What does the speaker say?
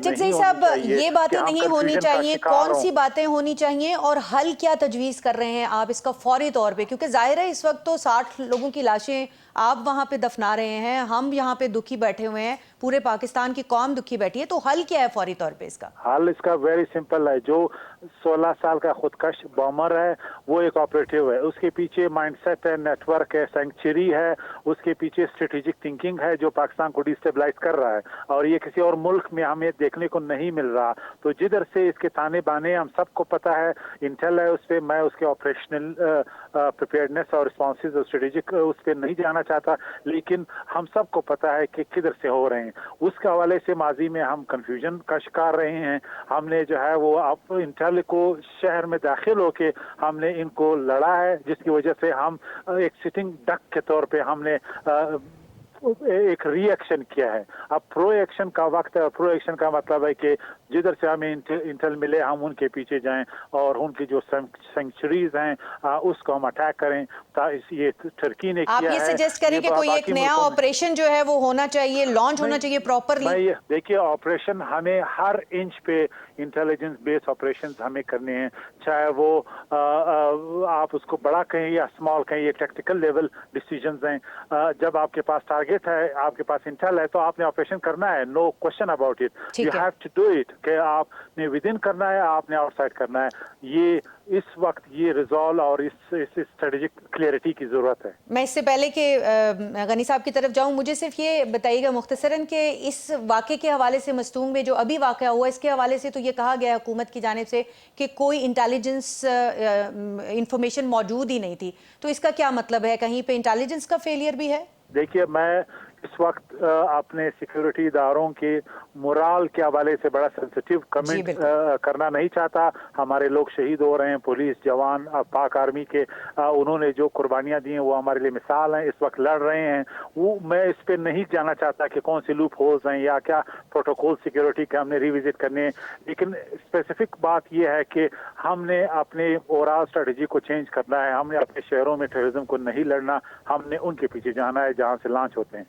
जगज़ई साहब, ये बातें नहीं होनी चाहिए, कौन सी बातें होनी चाहिए और हल क्या तजवीज़ कर रहे हैं आप इसका फौरी तौर पे? क्योंकि जाहिर है इस वक्त तो 60 लोगों की लाशें आप वहाँ पे दफना रहे हैं, हम यहाँ पे दुखी बैठे हुए हैं, पूरे पाकिस्तान की कौम दुखी बैठी है, तो हल क्या है फौरी तौर पे इसका? हल इसका वेरी सिंपल है। जो 16 साल का खुदकश बॉमर है वो एक ऑपरेटिव है, उसके पीछे माइंडसेट है, नेटवर्क है, सेंचुरी है, उसके पीछे स्ट्रेटेजिक थिंकिंग है जो पाकिस्तान को डिस्टेबलाइज कर रहा है, और ये किसी और मुल्क में हमें देखने को नहीं मिल रहा। तो जिधर से इसके ताने बाने हम सबको पता है, इंटेल है उस पर, मैं उसके ऑपरेशनल प्रिपेयर्डनेस और रिस्पॉन्सेज और स्ट्रेटेजिक उस पर नहीं जाना चाहता, लेकिन हम सबको पता है कि किधर से हो रहे हैं। उसके हवाले से माजी में हम कंफ्यूजन का शिकार रहे हैं। हमने जो है वो अब इंटेल को शहर में दाखिल होके हमने इनको लड़ा है, जिसकी वजह से हम एक सिटिंग डक के तौर पे हमने एक रिएक्शन किया है। अब प्रो एक्शन का वक्त है, और प्रो एक्शन का मतलब है कि जिधर से हमें इंटेल मिले हम उनके पीछे जाएं और उनकी जो सेंचुरीज हैं उसको हम अटैक करें। ये टर्की ने किया है। आप ये सजेस्ट करें कि कोई एक नया ऑपरेशन जो है वो होना चाहिए, लॉन्च होना चाहिए प्रॉपरली? देखिए, ऑपरेशन हमें हर इंच पे इंटेलिजेंस बेस्ड ऑपरेशंस हमें करने हैं, चाहे वो आप उसको बड़ा कहें या स्मॉल कहें, ये टेक्टिकल लेवल डिसीजंस हैं। जब आपके पास टारगेट है, आपके पास इंटेल है, तो आपने ऑपरेशन करना है, no question about it. You have to do it, कि आपने विद इन करना है, आपने आउटसाइड करना है। ये इस वक्त ये रिजॉल्व और इस स्ट्रेटेजिक क्लियरिटी की जरूरत है। मैं इससे पहले कि गनी साहब की तरफ जाऊं, मुझे सिर्फ ये बताइएगा मुख्तसरन कि इस वाक़े के हवाले से मस्तूंग में जो अभी वाक़या हुआ, इसके हवाले से तो ये कहा गया हुकूमत की जानिब से कि कोई इंटेलिजेंस इंफॉर्मेशन मौजूद ही नहीं थी, तो इसका क्या मतलब है? कहीं पे इंटेलिजेंस का फेलियर भी है? देखिए, मैं इस वक्त अपने सिक्योरिटी इदारों के मोराल के हवाले से बड़ा सेंसिटिव कमेंट करना नहीं चाहता। हमारे लोग शहीद हो रहे हैं, पुलिस जवान, पाक आर्मी के, उन्होंने जो कुर्बानियां दी हैं वो हमारे लिए मिसाल हैं, इस वक्त लड़ रहे हैं। वो मैं इस पे नहीं जाना चाहता कि कौन सी लूप होल्स हैं या क्या प्रोटोकॉल सिक्योरिटी के हमने रिविजिट करने हैं, लेकिन स्पेसिफिक बात यह है कि हमने अपने ओवरऑल स्ट्रेटजी को चेंज करना है। हमने अपने शहरों में टेररिज्म को नहीं लड़ना, हमने उनके पीछे जाना है जहां से लॉन्च होते हैं।